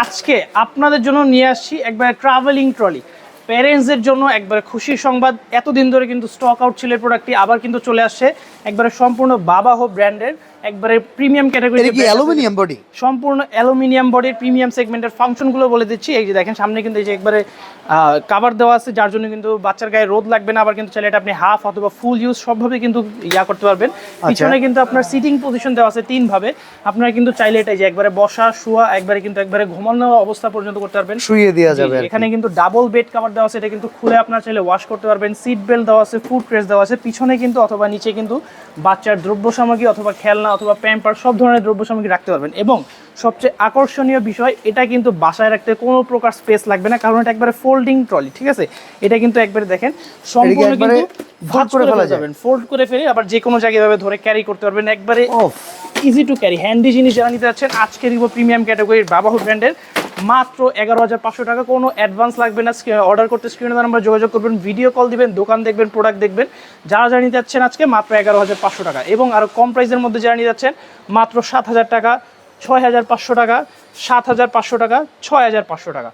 আজকে আপনাদের জন্য নিয়ে আসছি একবার ট্রাভেলিং ট্রলি, প্যারেন্টসদের জন্য একবারে খুশির সংবাদ। এতদিন ধরে কিন্তু স্টক আউট ছিল এই প্রোডাক্টটি, আবার কিন্তু চলে আসছে একবারে সম্পূর্ণ বাবাহো ব্র্যান্ডের একবারে প্রিমিয়াম ক্যাটাগরি। এটা কি অ্যালুমিনিয়াম বডি? সম্পূর্ণ অ্যালুমিনিয়াম বডির প্রিমিয়াম সেগমেন্টের ফাংশনগুলো বলে দিচ্ছি। এই যে দেখেন সামনে কিন্তু এই যে একবারে কাভার দেওয়া আছে, যার জন্য কিন্তু বাচ্চার গায়ে রোদ লাগবে না। আবার কিন্তু চাইলে এটা আপনি হাফ অথবা ফুল ইউজ সবভাবে কিন্তু করতে পারবেন। পিছনে কিন্তু আপনার সিটিং পজিশন দেওয়া আছে 3 ভাবে। আপনারা কিন্তু চাইলে এটা যে একবারে বসা শোয়া একবারে কিন্তু একবারে ঘুমানো অবস্থা পর্যন্ত করতে পারবেন, শুইয়ে দেওয়া যাবে। এখানে কিন্তু ডাবল বেড কভার দেওয়া আছে, এটা কিন্তু খুলে আপনারা চাইলে ওয়াশ করতে পারবেন। সিট বেল্ট দেওয়া আছে, ফুট রেস্ট দেওয়া আছে। পিছনে কিন্তু অথবা নিচে কিন্তু বাচ্চার দ্রব্য সামগ্রী অথবা খেলনা অথবা প্যাম্পার সব ধরনের দ্রব্য সামগ্রী রাখতে পারবেন। এবং সবচেয়ে আকর্ষণীয় বিষয়, এটা কিন্তু বাসায় রাখতে কোনো প্রকার স্পেস লাগবে না, কারণ এটা একবারে ফোল্ডিং ট্রলি। ঠিক আছে, এটা কিন্তু একবারে দেখেন সম্পূর্ণ কিন্তু ভাঁজ করে ফেলা যাবেন, ফোল্ড করে ফেলে আবার যে কোনো জায়গায় ভাবে ধরে ক্যারি করতে পারবেন। একবারে ইজি টু ক্যারি, হ্যান্ডি জিনিস যারা নিতে যাচ্ছেন আজকে দিব প্রিমিয়াম ক্যাটাগরির বাবাহো ব্র্যান্ডের মাত্র 11,500 টাকা। কোনো অ্যাডভান্স লাগবে না। অর্ডার করতে স্ক্রিনে দেওয়া নাম্বার যোগাযোগ করবেন, ভিডিও কল দিবেন, দোকান দেখবেন, প্রোডাক্ট দেখবেন। যারা যারা নিতে যাচ্ছেন আজকে মাত্র 11,500 টাকা। এবং আরও কম প্রাইসের মধ্যে যারা নিতে যাচ্ছেন মাত্র 7,000 টাকা, 6,500 টাকা, 7,500 টাকা, 6,500 টাকা।